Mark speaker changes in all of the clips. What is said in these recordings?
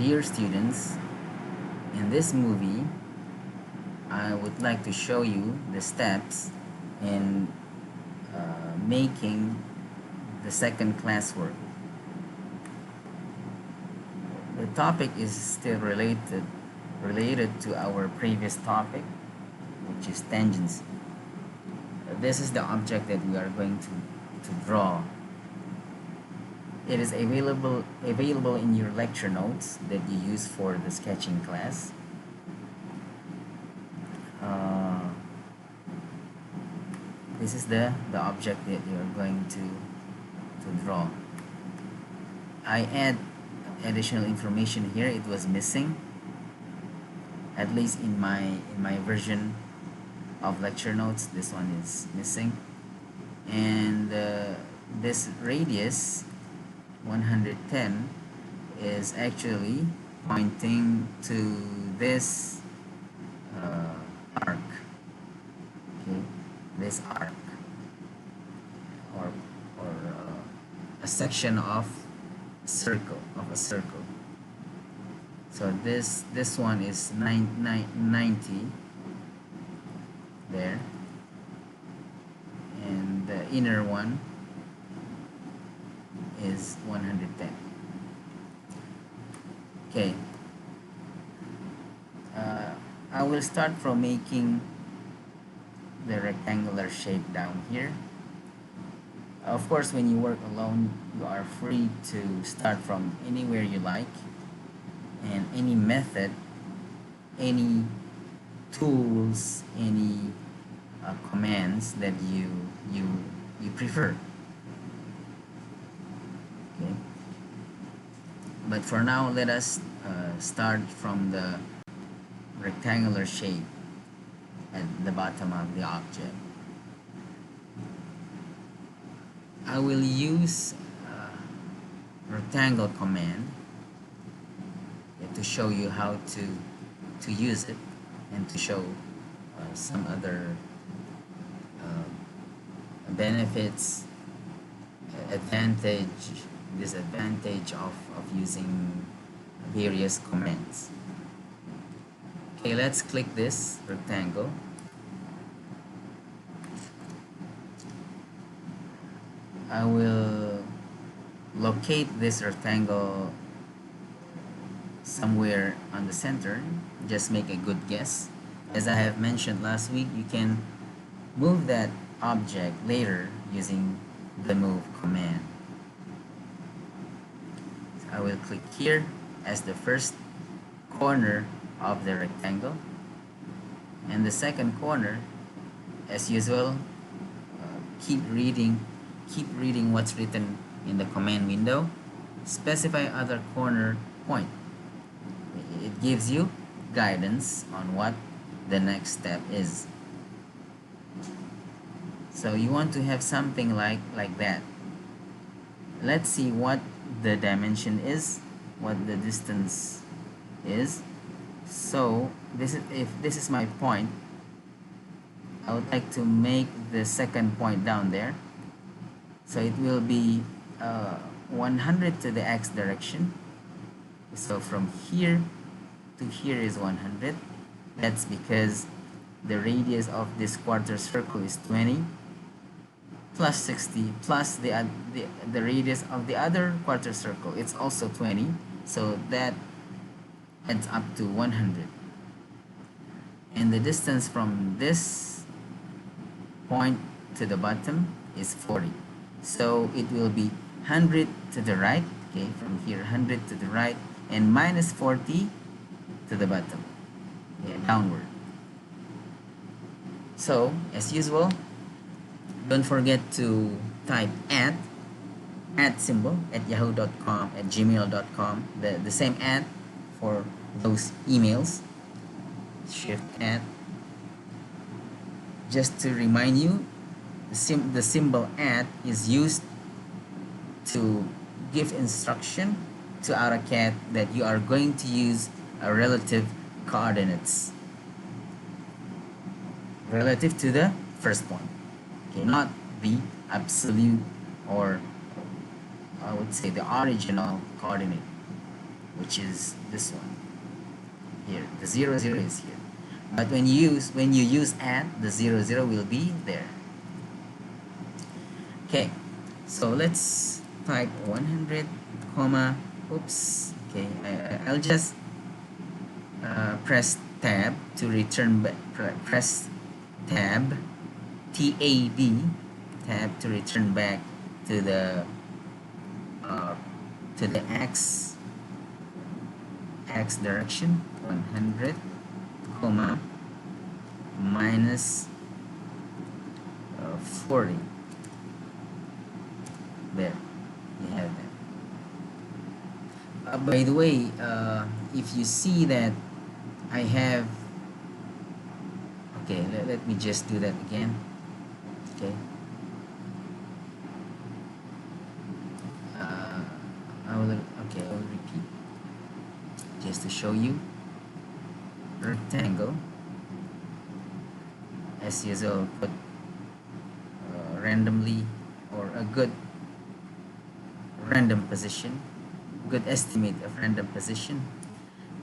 Speaker 1: Dear students, in this movie, I would like to show you the steps in making the second classwork. The topic is still related to our previous topic, which is tangency. This is the object that we are going to draw. It is available in your lecture notes that you use for the sketching class. This is the object that you're going to draw. I add additional information here. It was missing, at least in my version of lecture notes. This one is missing, and this radius 110 is actually pointing to this arc. Okay, this arc, or a section of a circle So this one is 90 there, and the inner one is 110. Okay, I will start from making the rectangular shape down here. Of course, when you work alone, you are free to start from anywhere you like, and any method, any tools, any commands that you prefer. Okay, but for now, let us start from the rectangular shape at the bottom of the object. I will use rectangle command to show you how to use it, and to show some other benefits, advantage, disadvantage of using various commands. Okay, let's click this rectangle. I will locate this rectangle somewhere on the center. Just make a good guess. As I have mentioned last week, you can move that object later using the move command. So I will click here as the first corner of the rectangle, and the second corner, as usual, keep reading what's written in the command window. Specify other corner point. It gives you guidance on what the next step is. So you want to have something like that. Let's see what the dimension is, what the distance is. So if this is my point, I would like to make the second point down there. So it will be 100 to the x direction. So from here to here is 100. That's because the radius of this quarter circle is 20 plus 60 plus the radius of the other quarter circle. It's also 20. So that adds up to 100. And the distance from this point to the bottom is 40. So it will be 100 to the right, okay, from here 100 to the right, and minus 40 to the bottom, okay, downward. So as usual, don't forget to type @ symbol at yahoo.com, at gmail.com, the same @ for those emails. Shift @ just to remind you, the symbol @ is used to give instruction to Autocad that you are going to use a relative coordinates relative to the first point, okay, not the absolute, or I would say the original coordinate. which is this one here. The 0 0 is here, but when you use add, the 0 0 will be there. Okay, so let's type 100 comma, oops, okay, I'll just press tab to return back, press tab, tab, tab to return back to the uh, x direction. 100 comma minus 40. There you have that. By the way, if you see that I have, okay, let me just do that again. Okay, I will repeat just to show you. Rectangle, as usual, put randomly, or a good random position, good estimate of random position,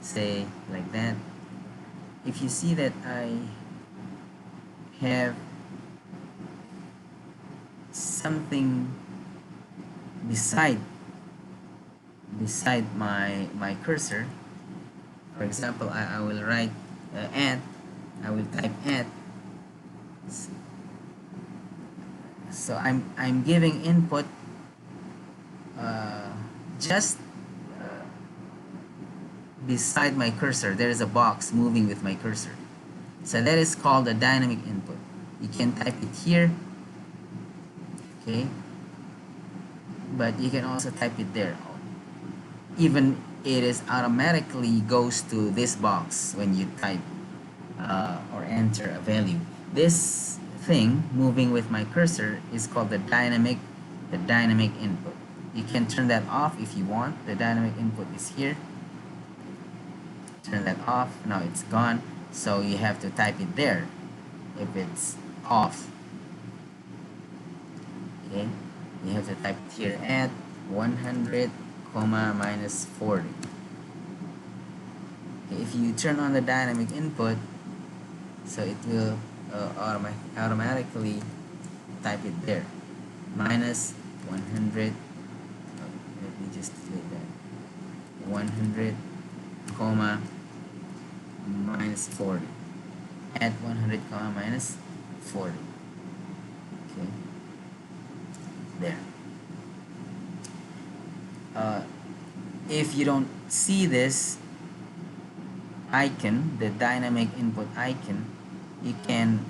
Speaker 1: say like that. If you see that I have something beside my cursor, for example, I will write add, I will type add. So I'm giving input just beside my cursor. There is a box moving with my cursor, so that is called a dynamic input. You can type it here, okay, but you can also type it there. Even it is automatically goes to this box when you type or enter a value. This thing moving with my cursor is called the dynamic input. You can turn that off if you want. The dynamic input is here. Turn that off. Now it's gone, so you have to type it there if it's off. Okay, you have to type it here at 100 comma minus 40. Okay, if you turn on the dynamic input, so it will automatically type it there, minus 100. Let me just delete that. 100 comma minus 40. Add 100 comma minus 40. Okay, there. If you don't see this icon, the dynamic input icon, you can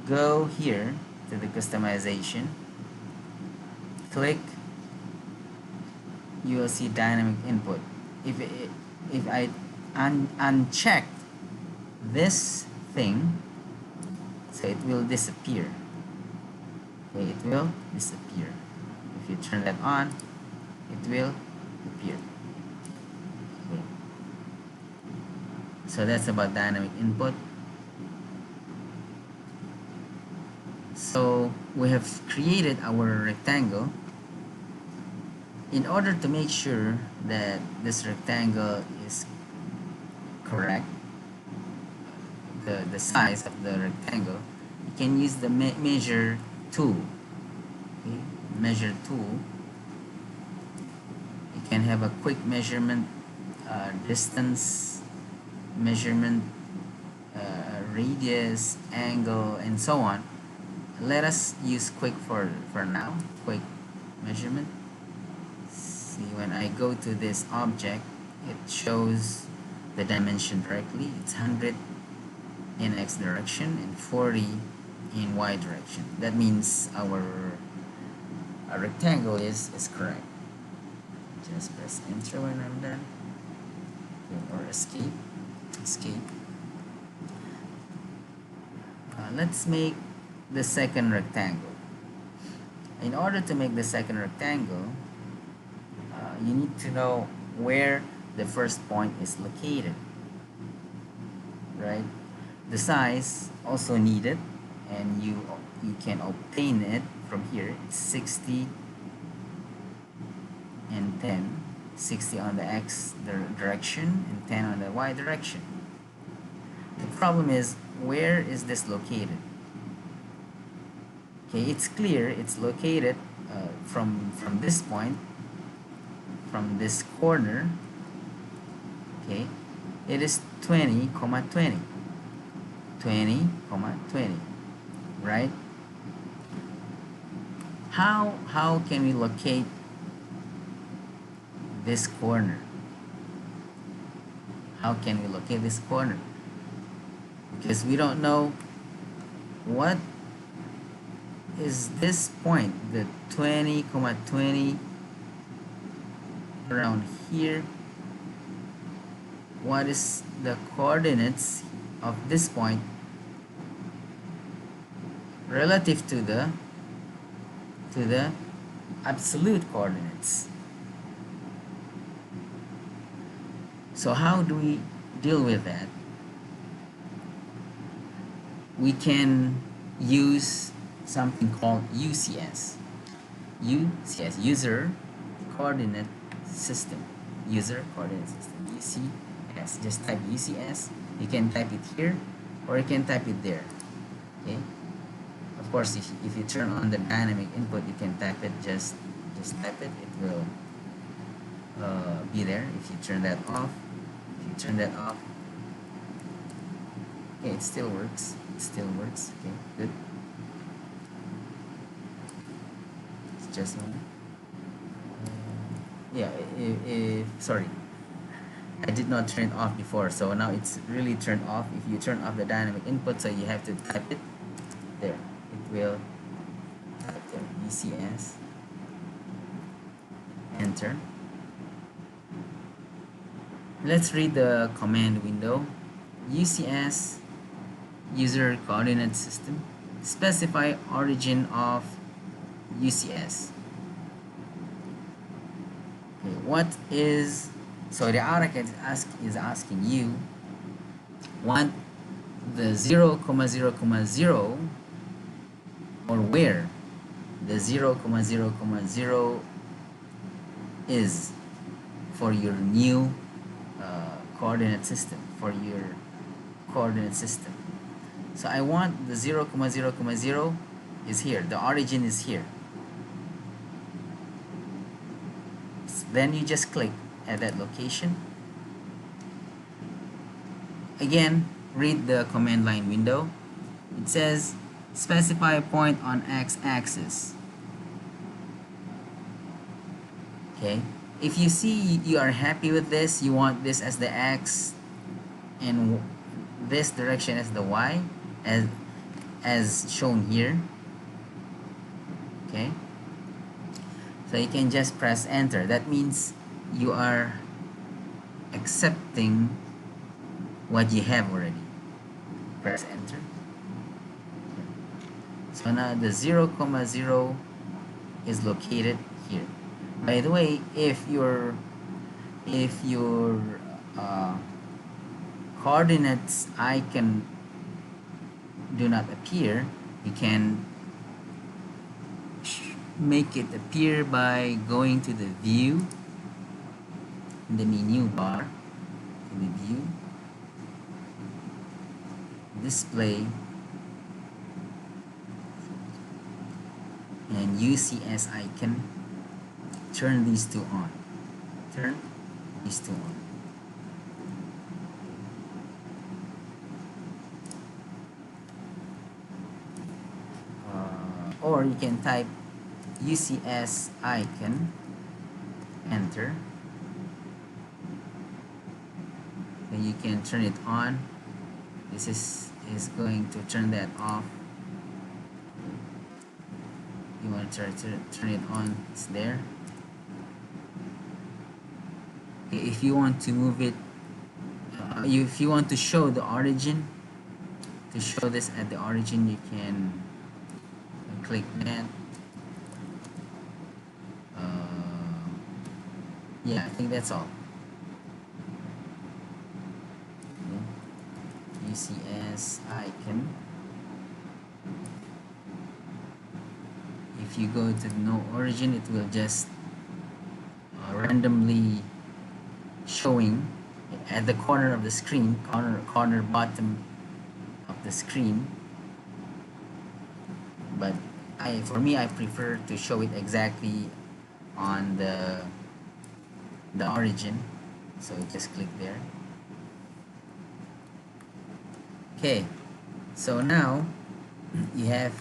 Speaker 1: go here to the customization, click, you will see dynamic input. If I uncheck this thing, so it will disappear. Okay, it will disappear. If you turn that on, it will appear. Okay. So that's about dynamic input. So we have created our rectangle. In order to make sure that this rectangle is correct, the size of the rectangle, you can use the measure tool. Okay? Measure tool. You can have a quick measurement, distance measurement, radius, angle, and so on. Let us use quick for now. Quick measurement. See, when I go to this object, it shows the dimension directly. It's 100 in x direction and 40 in y direction. That means our rectangle is correct. Just press enter when I'm done. Okay, or escape. Let's make the second rectangle. In order to make the second rectangle, you need to know where the first point is located, right? The size also needed, and you can obtain it from here. It's 60 and 10. 60 on the x direction and 10 on the y direction. The problem is, where is this located? Okay, it's clear it's located from this point, from this corner. Okay, it is 20 comma 20, 20 comma 20, right? How can we locate this corner? How can we locate this corner? Because we don't know what is this point, the 20 comma 20 around here. What is the coordinates of this point relative to the absolute coordinates? So how do we deal with that? We can use something called UCS. UCS, User Coordinate System. User Coordinate System, UCS. Just type UCS. You can type it here or you can type it there. Okay. Of course, if you turn on the dynamic input, you can type it. Just type it. It will be there. If you turn that off, okay, it still works. Okay, good. It's just one. Yeah. If sorry, I did not turn it off before, so now it's really turned off. If you turn off the dynamic input, so you have to type it there. It will type there. UCS. Enter. Let's read the command window. UCS, User Coordinate System. Specify origin of UCS. Okay, what is, so the Autocad is asking you, want the 0, 0, 0, or where the 0, 0, 0 is for your new coordinate system, So I want the 0, 0, 0 is here. The origin is here. Then you just click at that location. Again, read the command line window. It says specify a point on x-axis. Okay, if you see you are happy with this, you want this as the x and this direction as the y, as shown here. Okay, so you can just press enter. That means you are accepting what you have already. Press enter. So now the 0, 0 is located here. By the way, if your coordinates icon do not appear, you can make it appear by going to the view in the menu bar, to the view, display, and UCS icon. Turn these two on. Turn these two on. Or you can type UCS icon, enter. Then you can turn it on. This is going to turn that off. You want to turn it on, it's there. If you want to move it, if you want to show the origin, to show this at the origin, you can click that. Yeah, I think that's all. Okay. UCS icon. If you go to no origin, it will just run randomly showing at the corner of the screen, corner bottom of the screen. But for me, I prefer to show it exactly on the origin. So just click there. Okay, so now you have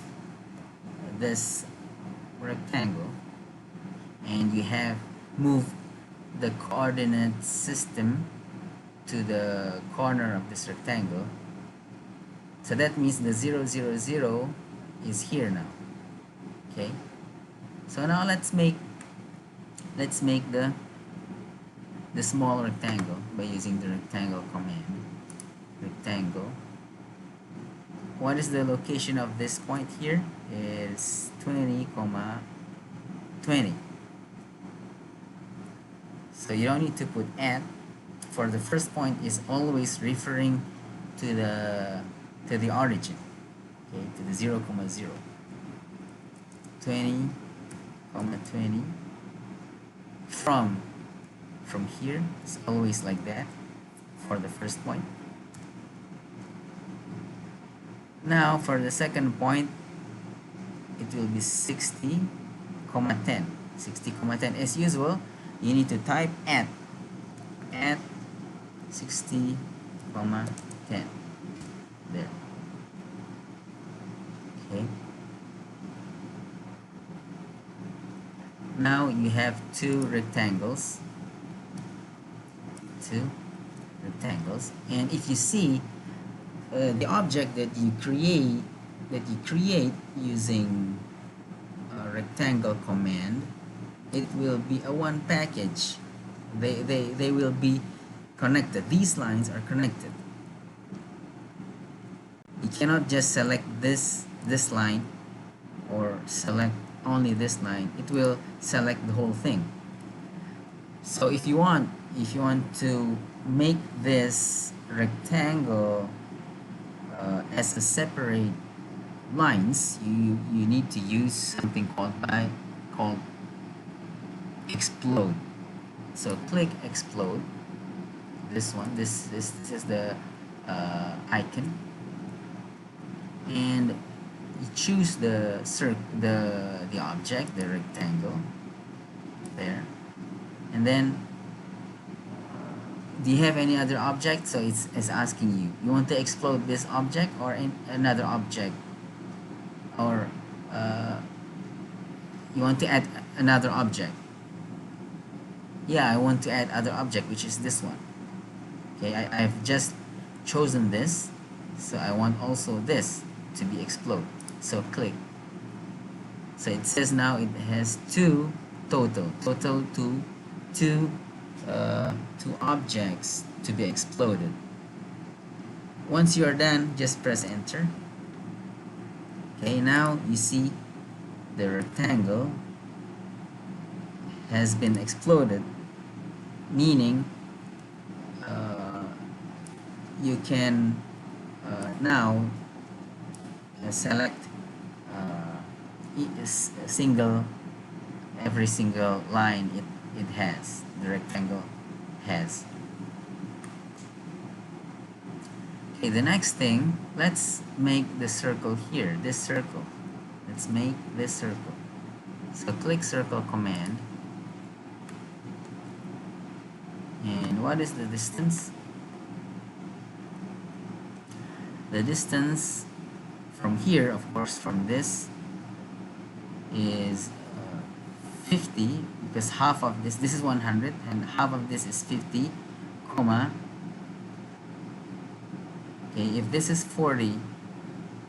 Speaker 1: this rectangle, and you have moved the coordinate system to the corner of this rectangle. So that means the 0, 0, 0 is here now. Okay, so now let's make the small rectangle by using the rectangle command. Rectangle. What is the location of this point here? Is 20, 20. So you don't need to put at. For the first point is always referring to the origin. Okay, to the 0, 0. 20, 20. From here, it's always like that for the first point. Now for the second point, it will be 60, 10. 60, 10. As usual, you need to type at 60, 10. There. Okay. Now you have two rectangles. And if you see the object that you create using a rectangle command, it will be a one package. They will be connected. These lines are connected. You cannot just select this line or select only this line. It will select the whole thing. So if you want to make this rectangle as a separate lines, you need to use something called explode. So click explode. This one. This is the icon, and you choose the object, the rectangle there, and then do you have any other object? So it's asking you want to explode this object or another object, or you want to add another object. Yeah, I want to add other object, which is this one. Okay, I've just chosen this, so I want also this to be explode. So click. So it says now it has two two objects to be exploded. Once you are done, just press enter. Okay, now you see the rectangle has been exploded, meaning you can now select every single line it has, the rectangle has. Okay, the next thing, let's make the circle here, this circle. Let's make this circle. So click circle command. And what is the distance? The distance from here, of course, from this is 50, because half of this is 100 and half of this is 50, comma. Okay, if this is 40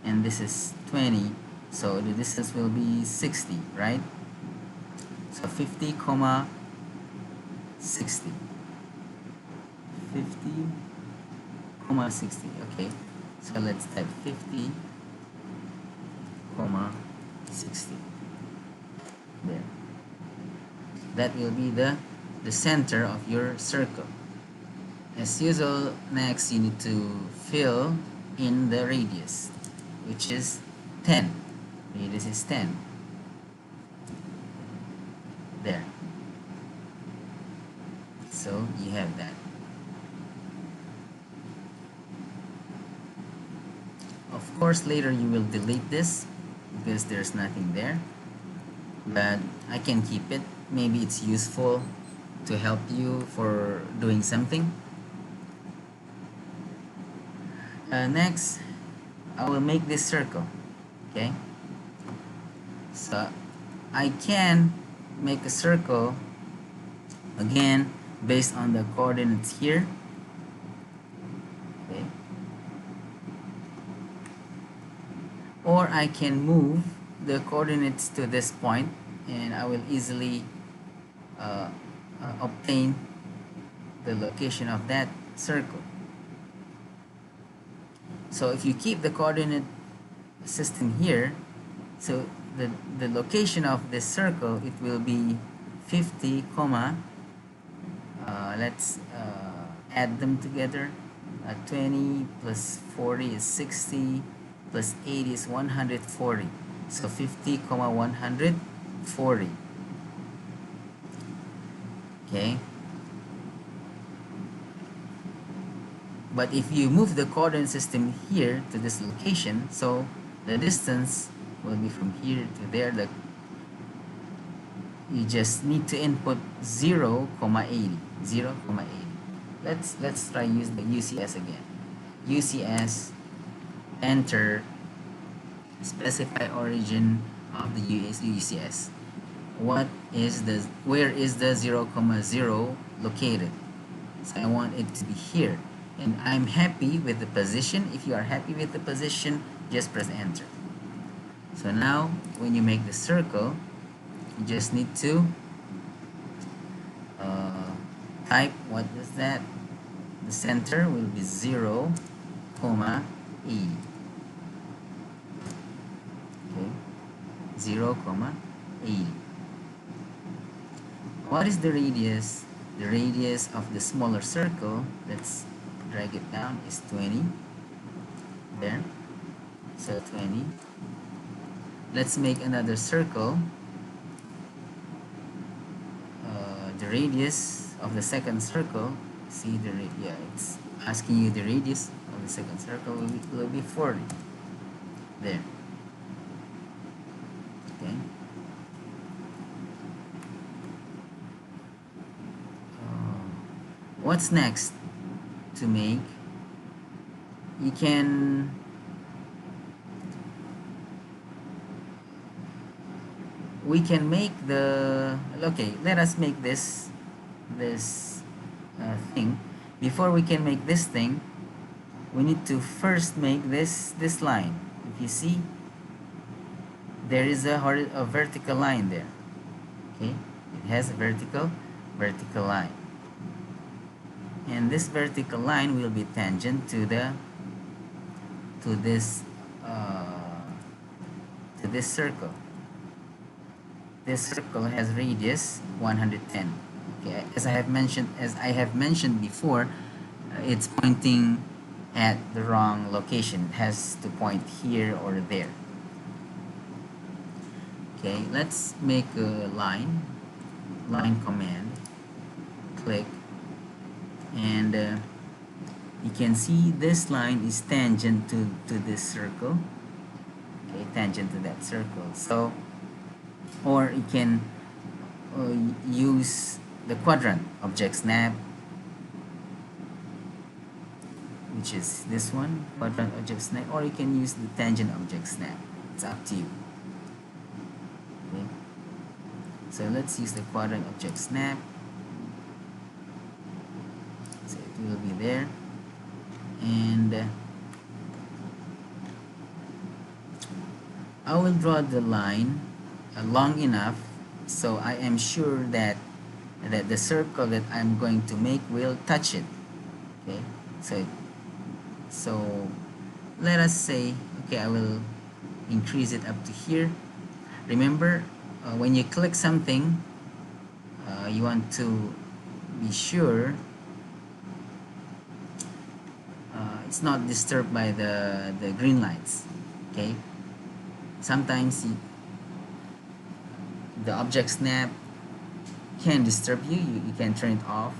Speaker 1: and this is 20, so the distance will be 60, right? So 50, comma 60. 50, comma 60. Okay, so let's type 50, comma 60. There. That will be the center of your circle. As usual, next you need to fill in the radius, which is 10. Radius is 10. There. So you have that. Of course later you will delete this because there's nothing there, but I can keep it. Maybe it's useful to help you for doing something. Next, I will make this circle. Okay, so I can make a circle again based on the coordinates here. Okay, or I can move the coordinates to this point and I will easily uh, obtain the location of that circle. So if you keep the coordinate system here, so the location of this circle, it will be 50 comma, let's add them together. 20 plus 40 is 60 plus 80 is 140, so 50 comma 140. Okay, but if you move the coordinate system here to this location, so the distance will be from here to there. You just need to input 0 comma 80. Let's try use the UCS again. UCS, enter, specify origin of the UCS. Where is the 0 comma 0 located? So I want it to be here, and I'm happy with the position. If you are happy with the position, just press enter. So now when you make the circle, you just need to type, what is that? The center will be 0 comma 80. Okay, 0 comma 80. What is the radius? The radius of the smaller circle, let's drag it down, is 20. There, so 20. Let's make another circle. The radius of the second circle, see yeah, it's asking you the radius of the second circle will be 40. There. Okay. What's next to make? You can we can make the, okay, let us make this thing. Before we can make this thing, we need to first make this line. If you see, there is a vertical line there. Okay, it has a vertical line, and this vertical line will be tangent to this circle. This circle has radius 110. Okay, as I have mentioned before, it's pointing at the wrong location. It has to point here or there. Okay, let's make a line command, click, and you can see this line is tangent to this circle. Okay, tangent to that circle. So, or you can use the quadrant object snap, which is this one, quadrant object snap, or you can use the tangent object snap. It's up to you. Okay, so let's use the quadrant object snap. So it will be there, and I will draw the line long enough so I am sure that the circle that I'm going to make will touch it. Okay, so let us say, okay, I will increase it up to here. Remember, when you click something, you want to be sure it's not disturbed by the green lights. Okay, sometimes the object snap can disturb you. You can turn it off,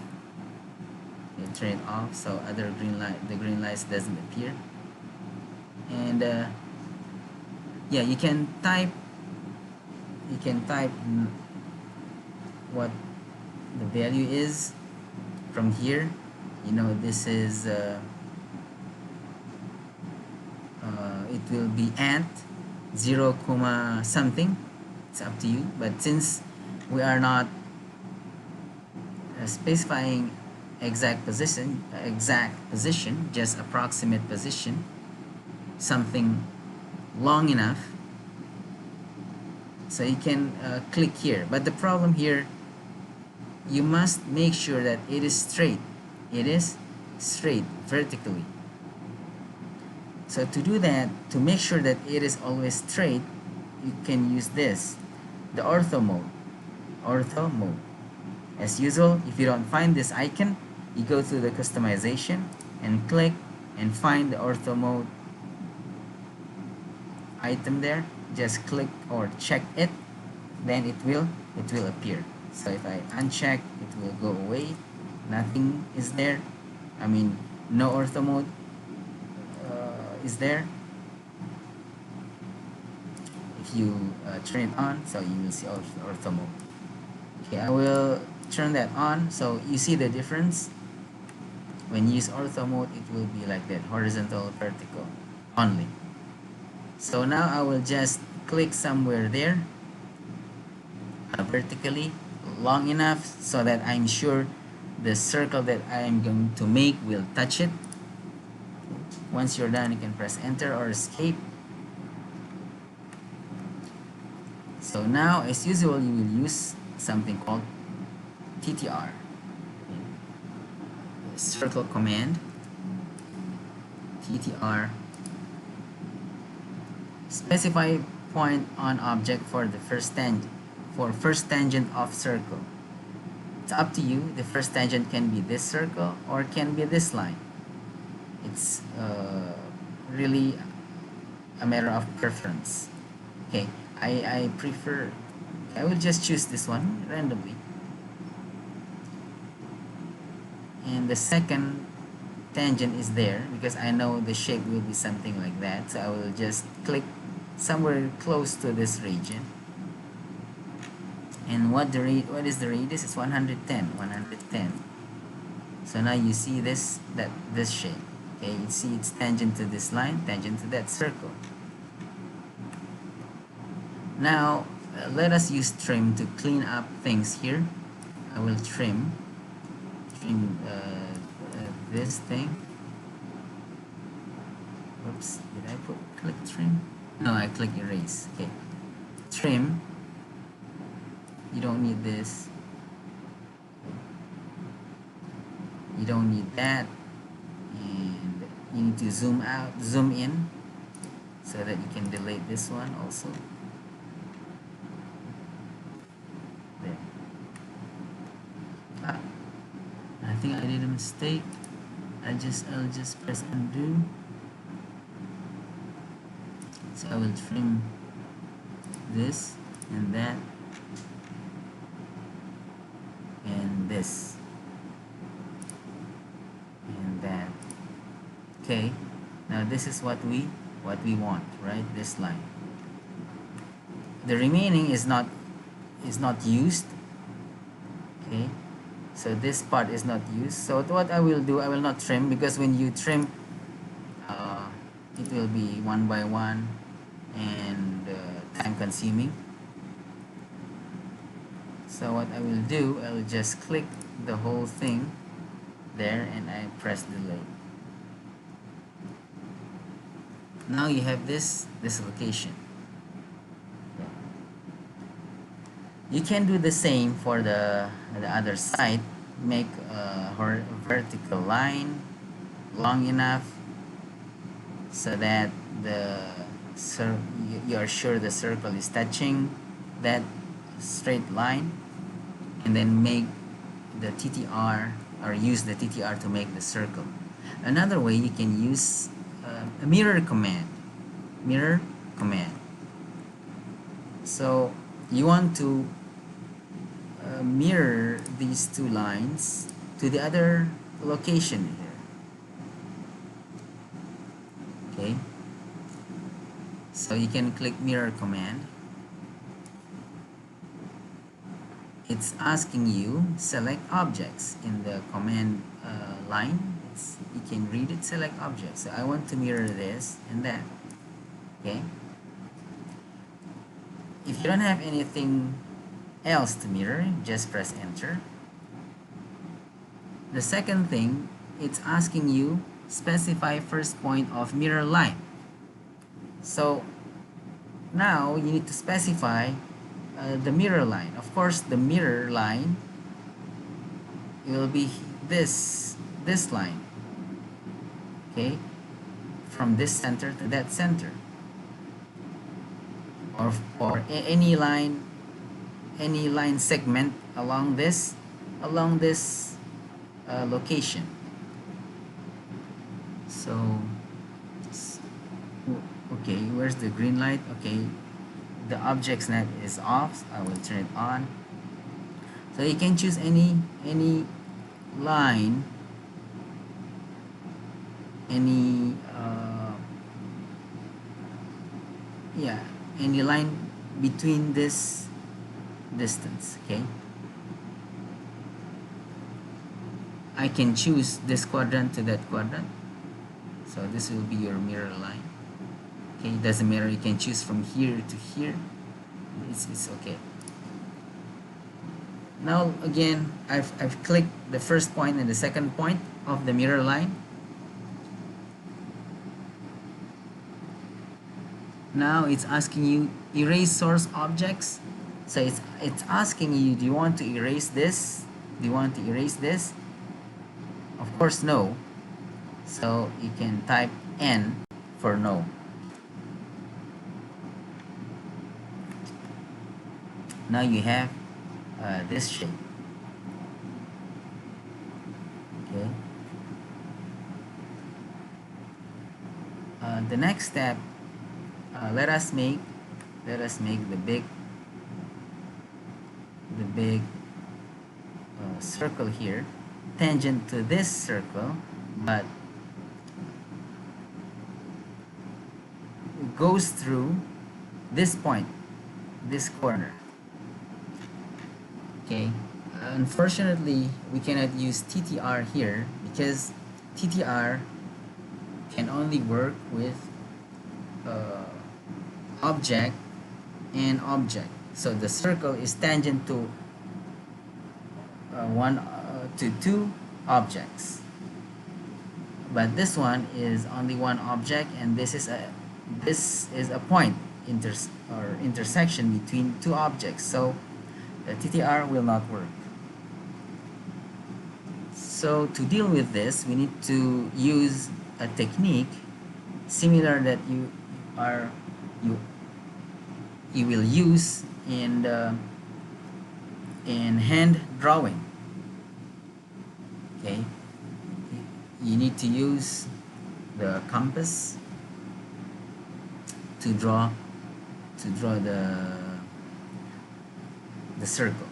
Speaker 1: You turn it off so other green light, the green lights doesn't appear. And yeah, you can type what the value is from here. You know, this is it will be at 0 comma something. It's up to you, but since we are not specifying exact position, just approximate position, something long enough, so you can click here. But the problem here, you must make sure that it is straight. It is straight vertically. So to do that, to make sure that it is always straight, you can use this, the ortho mode. Ortho mode. As usual, if you don't find this icon, you go to the customization and click and find the ortho mode item there. Just click or check it, then it will appear. So if I uncheck, it will go away. Nothing is there. I mean, no ortho mode is there. If you turn it on, so you will see ortho mode. Okay, I will turn that on so you see the difference. When you use ortho mode, it will be like that, horizontal, vertical only. So now I will just click somewhere there vertically long enough so that I'm sure the circle that I am going to make will touch it. Once you're done, you can press enter or escape. So now, as usual, you will use something called TTR, circle command. TTR, specify point on object for the first tangent of circle. It's up to you. The first tangent can be this circle or can be this line. It's really a matter of preference. Okay, I prefer, I will just choose this one randomly. And the second tangent is there because I know the shape will be something like that. So I will just click somewhere close to this region. And what is the radius? It's 110. So now you see this shape. Okay, you see it's tangent to this line, tangent to that circle. Now let us use trim to clean up things here. I will trim this thing. Oops, did I click trim? No, I click erase. Okay, trim. You don't need this. You don't need that. And you need to zoom in so that you can delete this one also. There. I think I did a mistake. I'll just press undo. So I will trim this and that and this and that. Okay, now this is what we want, right? This line. The remaining is not used. Okay, so this part is not used. So what I will do, I will not trim, because when you trim, it will be one by one and time consuming. So what I will do, I will just click the whole thing there and I press delete. Now you have this location. You can do the same for the other side. Make a vertical line long enough so that you are sure the circle is touching that straight line, and then make the TTR, or use the TTR to make the circle. Another way, you can use a mirror command. So you want to mirror these two lines to the other location here. Okay, so you can click mirror command. It's asking you select objects in the command line. You can read it, select objects. So I want to mirror this and that. Okay, if you don't have anything else to mirror, just press enter. The second thing, it's asking you specify first point of mirror line. So now you need to specify the mirror line. Of course, the mirror line will be this line. Okay, from this center to that center, or any line segment along this location. So okay, where's the green light? Okay, the object snap is off. I will turn it on. So you can choose any line, any any line between this distance. Okay, I can choose this quadrant to that quadrant. So this will be your mirror line. Okay, it doesn't matter, you can choose from here to here. It's okay. Now again, I've clicked the first point and the second point of the mirror line. Now it's asking you erase source objects. So it's asking you, do you want to erase this? Do you want to erase this? Of course no. So you can type N for no. Now you have this shape. Okay. The next step, let us make the big circle here, tangent to this circle, but it goes through this point, this corner. Okay, unfortunately we cannot use TTR here because TTR can only work with object and object. So the circle is tangent to two objects, but this one is only one object, and this is a point intersection between two objects. So the TTR will not work. So to deal with this, we need to use a technique similar that you will use in hand drawing. Okay, you need to use the compass to draw the circle.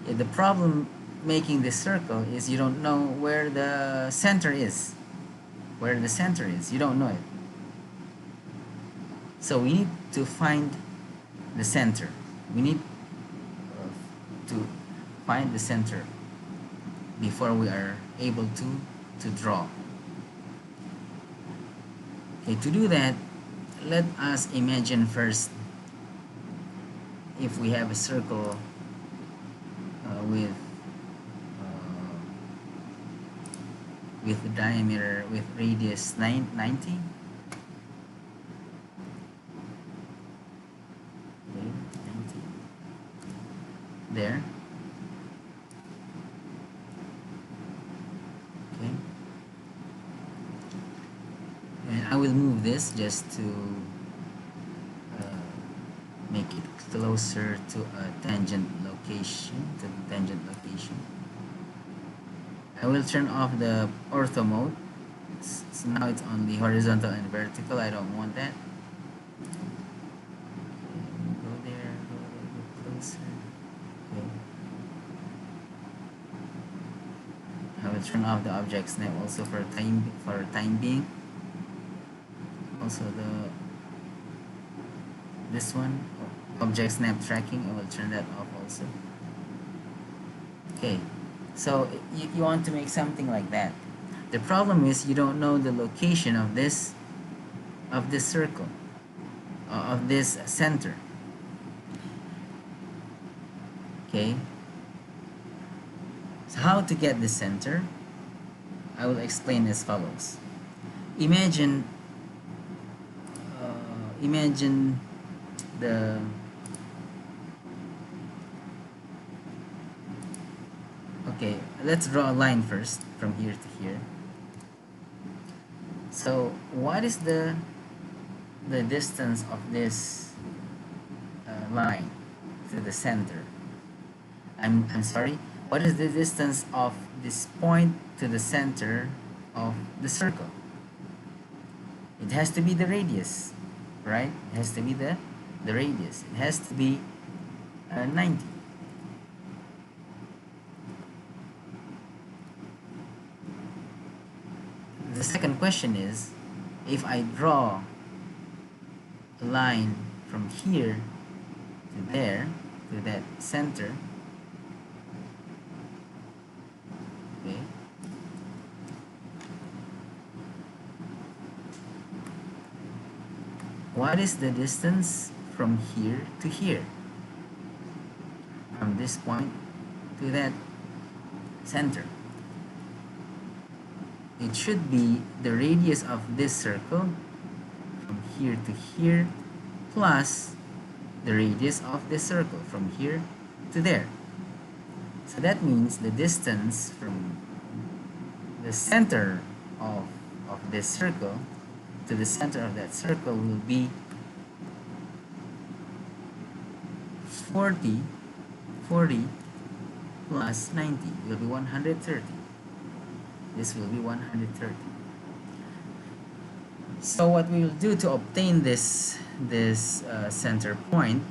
Speaker 1: The problem making this circle is you don't know where the center is. You don't know it. So we need to find the center. We need to find the center before we are able to draw. Okay, to do that, let us imagine first if we have a circle with the diameter with radius 90. Okay, 90. There. Okay. And I will move this just to make it closer to a tangent location, I will turn off the ortho mode. So now it's only horizontal and vertical. I don't want that. Go there, go closer. Okay. I will turn off the object snap also for time being. Also this one, object snap tracking, I will turn that off also. Okay, so you want to make something like that. The problem is you don't know the location of this circle, of this center. Okay, so how to get the center? I will explain as follows. Imagine imagine the okay, let's draw a line first from here to here. So what is the distance of this line to the center? I'm sorry, what is the distance of this point to the center of the circle? It has to be the radius, right? It has to be the radius. It has to be 90. The second question is, if I draw a line from here to there, to that center, okay, what is the distance from here to here? From this point to that center. It should be the radius of this circle from here to here plus the radius of this circle from here to there. So that means the distance from the center of this circle to the center of that circle will be 40 plus 90 will be 130. This will be 130. So what we will do to obtain this center point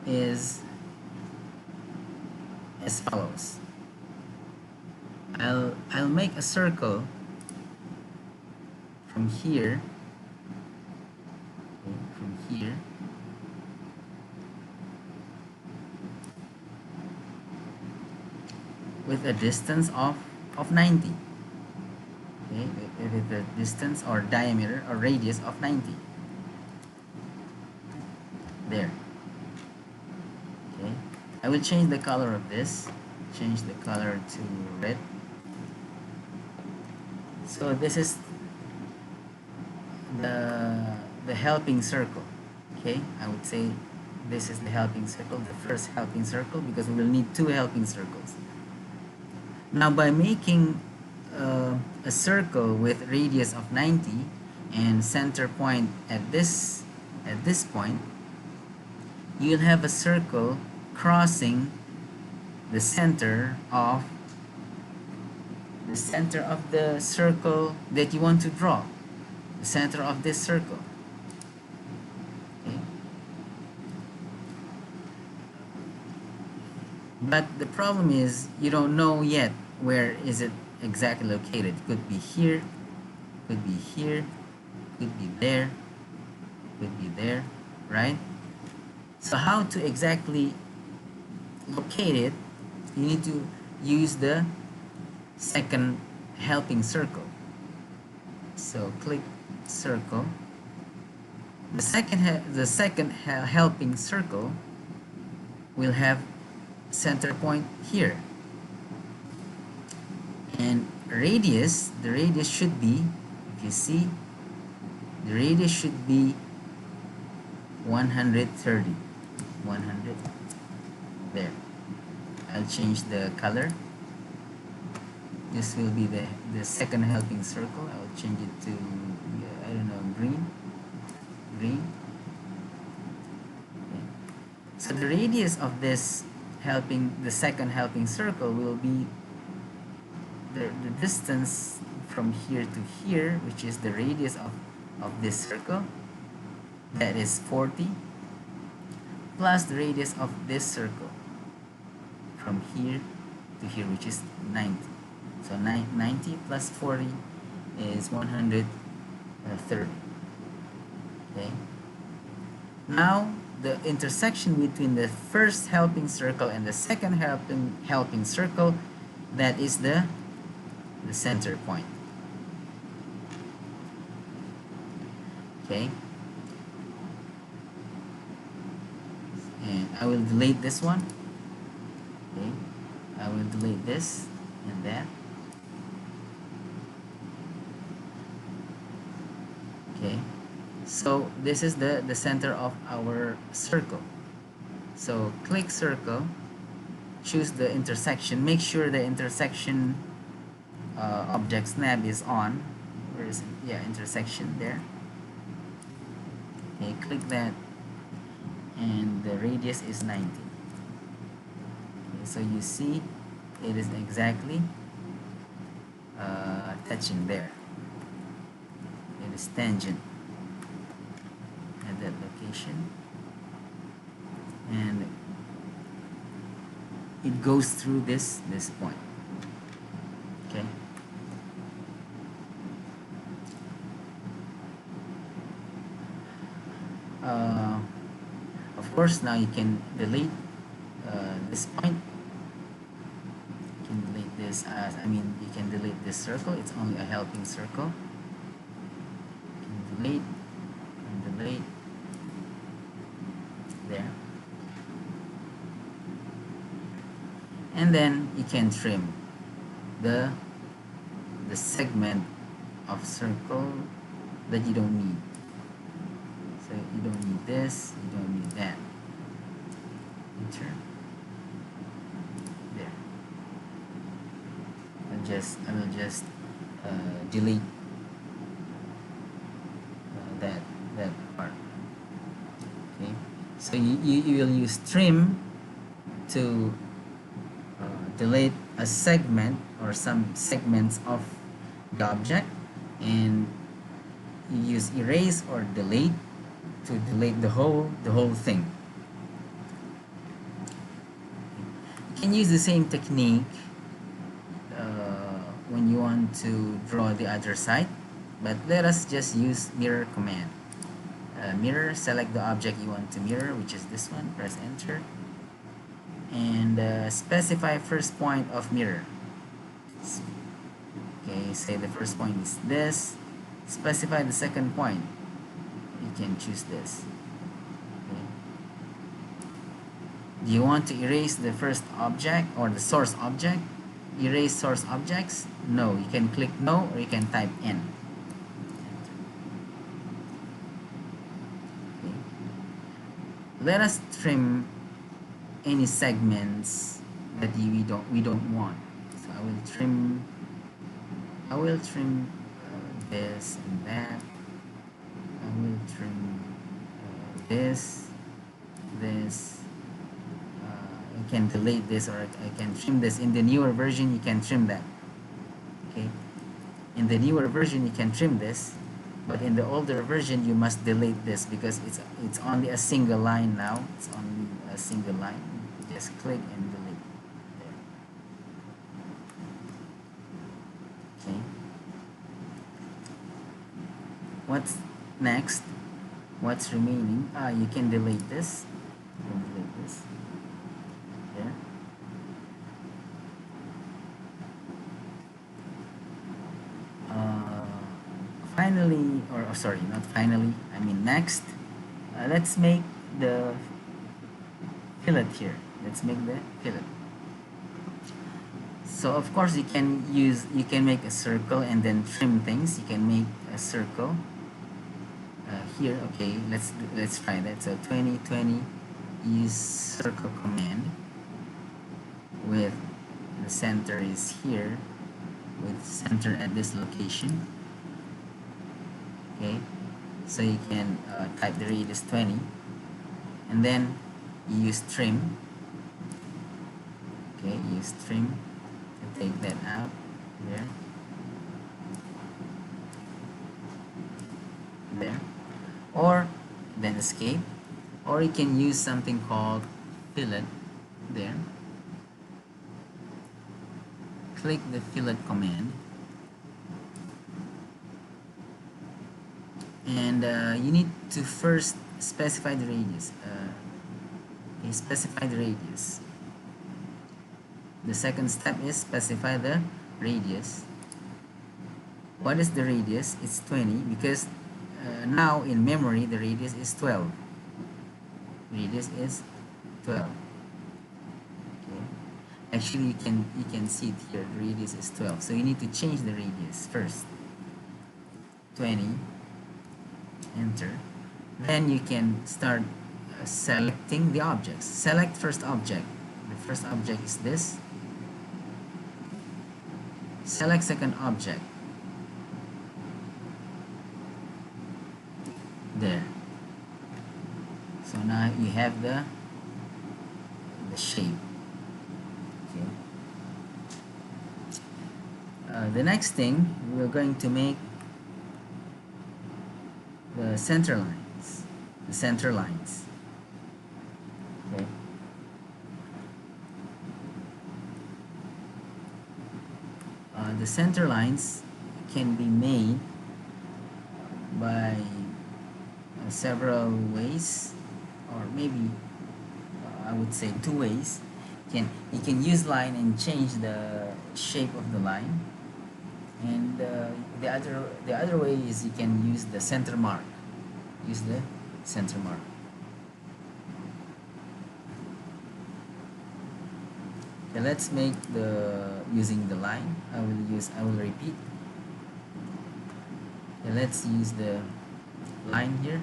Speaker 1: is as follows. I'll make a circle from here, with a distance of 90. Okay, with the distance or diameter or radius of 90. There. Okay, I will change the color of this. Change the color to red. So this is the helping circle. Okay, I would say this is the helping circle, the first helping circle, because we will need two helping circles. Now by making a circle with radius of 90 and center point at this point, you'll have a circle crossing the center of the circle that you want to draw, the center of this circle. Okay. But the problem is you don't know yet where is it exactly located. Could be here, could be here, could be there, could be there, right? So how to exactly locate it? You need to use the second helping circle. So click circle. The second helping circle will have center point here. And radius, the radius should be, if you see, the radius should be 130. 100. There. I'll change the color. This will be the second helping circle. I will change it to, I don't know, green. Green. Okay. So the radius of this the second helping circle will be the distance from here to here, which is the radius of this circle, that is 40, plus the radius of this circle from here to here, which is 90. So 90 plus 40 is 130. Okay. Now the intersection between the first helping circle and the second helping circle, that is the center point. Okay. And I will delete this one. Okay. I will delete this and that. Okay. So this is the center of our circle. So click circle, choose the intersection, make sure the intersection object snap is on. Where is it? Yeah, intersection there. Okay, click that, and the radius is 90. Okay, so you see it is exactly touching there. It is tangent at that location, and it goes through this point. Okay. Of course, now you can delete this point. You can delete this as, you can delete this circle. It's only a helping circle. You can delete and delete there. And then you can trim the segment of circle that you don't need. So you don't need this, you don't need that. Enter. There. I will just delete that part. Okay. So you will use trim to delete a segment or some segments of the object, and you use erase or delete to delete the whole thing. You can use the same technique when you want to draw the other side, but let us just use mirror command. Mirror, select the object you want to mirror, which is this one, press enter, and specify first point of mirror. Okay, say the first point is this, specify the second point. You can choose this. Okay. Do you want to erase the first object or the source object? Erase source objects? No, you can click no, or you can type N. Okay. Let us trim any segments that we don't want. So I will trim this and that. I will trim this. You can delete this, or I can trim this. In the newer version, you can trim that. Okay. In the newer version, you can trim this, but in the older version, you must delete this because it's only a single line now. It's only a single line. Just click and delete. There. Okay. What's next? What's remaining? You can delete this. You can delete this. There. Finally, or sorry, not finally, next, let's make the fillet here. Let's make the fillet. So of course you can make a circle and then trim things. You can make a circle here. Okay, let's try that. So 20 use circle command with the center is here, with center at this location. Okay, so you can type the radius 20, and then you use trim. Okay, use trim to take that out there, or then escape, or you can use something called fillet there. click the fillet command, and you need to first specify the radius. Okay, specify the radius. The second step is specify the radius. What is the radius? It's 20 because now in memory the radius is 12. Radius is 12. Okay. Actually, you can see it here. The radius is 12. So you need to change the radius first. 20. Enter. Then you can start selecting the objects. Select first object. The first object is this. Select second object. There. So now you have the shape. Okay. The next thing, we're going to make the center lines. The center lines. Okay. The center lines can be made by several ways, or maybe I would say two ways. You can use line and change the shape of the line, and the other way is you can use the center mark. Use the center mark. Okay, let's make using the line. I will repeat. Okay, let's use the line here.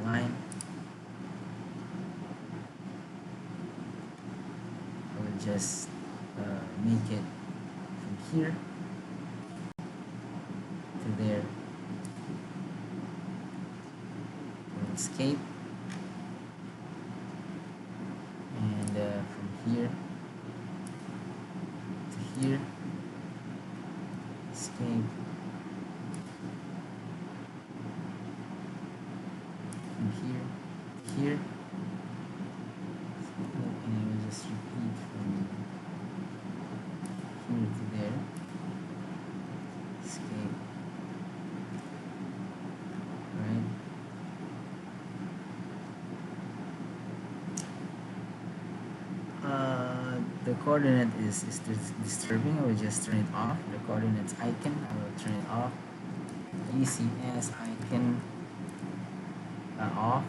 Speaker 1: Line. I will just make it from here to there. We'll escape, and from here to here. Escape. From here to here. And I will just repeat from here to there. Escape. Right. The coordinate is disturbing. I will just turn it off. The coordinates icon, I will turn it off. ECS icon off.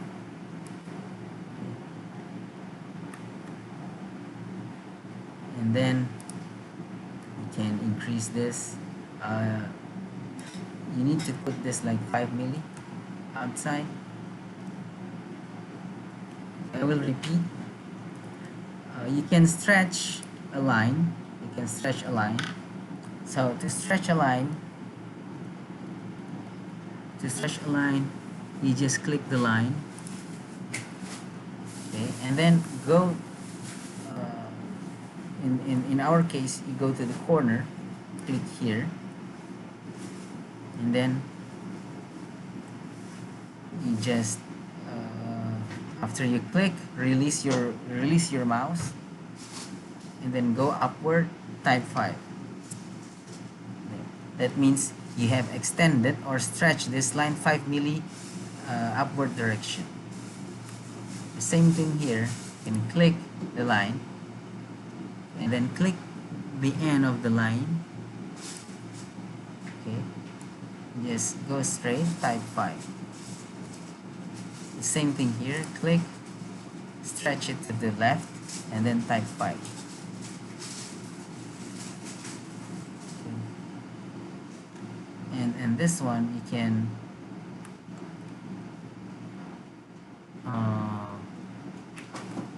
Speaker 1: And then you can increase this. You need to put this like 5 milli outside. I will repeat. You can stretch a line. You can stretch a line. So to stretch a line, you just click the line. Okay, and then go. In our case, you go to the corner, click here, and then you just after you click, release your mouse, and then go upward, type 5. That means you have extended or stretched this line 5 milli upward direction. The same thing here. You can click the line and then click the end of the line. Okay, just go straight, type 5. The same thing here, click, stretch it to the left, and then type 5. Okay. And this one you can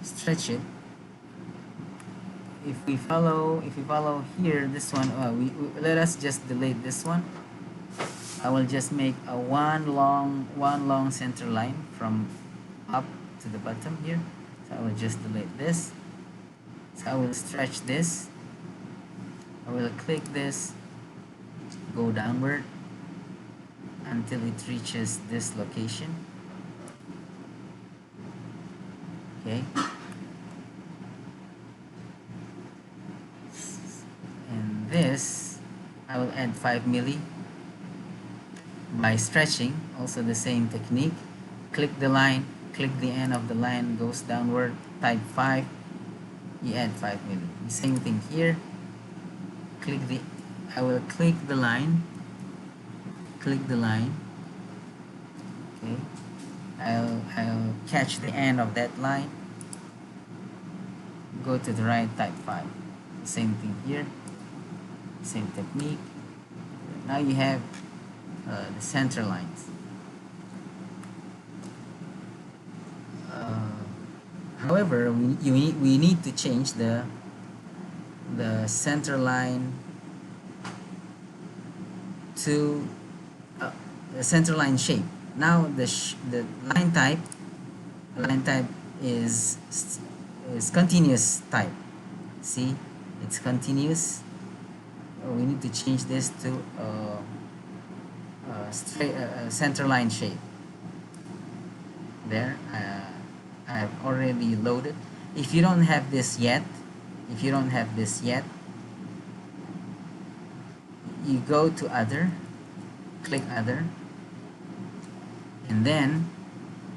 Speaker 1: stretch it. If we follow here, this one, let us just delete this one. I will just make a one long center line from up to the bottom here. So I will just delete this. So I will stretch this. I will click this, go downward until it reaches this location. Okay. this I will add 5 milli by stretching, also the same technique. Click the line, click the end of the line, goes downward, type 5, you add 5 milli. The same thing here. I will click the line, okay. I'll catch the end of that line, go to the right, type 5. The same thing here, same technique. Now you have the center lines. However, we need to change the center line to the center line shape. Now the line type is continuous type. See, it's continuous. We need to change this to straight center line shape. There, I have already loaded. If you don't have this yet, you go to other, click other, and then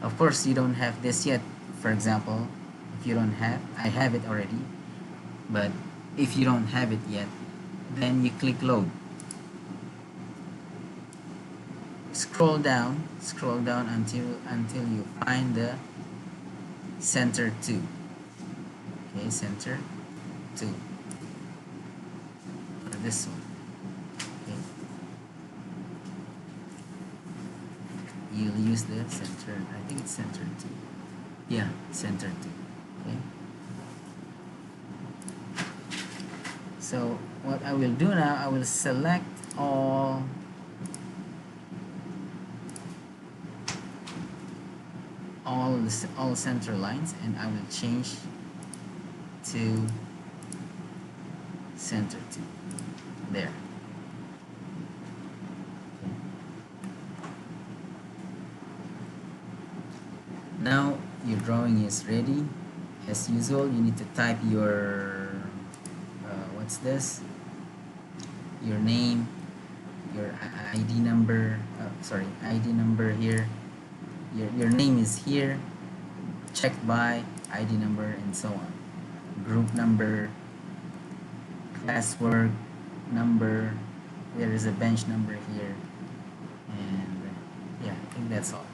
Speaker 1: of course you don't have this yet. For example, if you don't have, I have it already, but if you don't have it yet, then you click load. Scroll down until you find the center 2. Okay, center 2 for this one. Okay, you'll use the center, I think it's center 2. Yeah, center 2. Okay, so what I will do now, I will select all center lines, and I will change to center 2. There. Okay. Now your drawing is ready. As usual, you need to type your what's this? Your name, your ID number. ID number here. Your name is here, checked by ID number, and so on. Group number, classwork number, there is a bench number here, and yeah, I think that's all.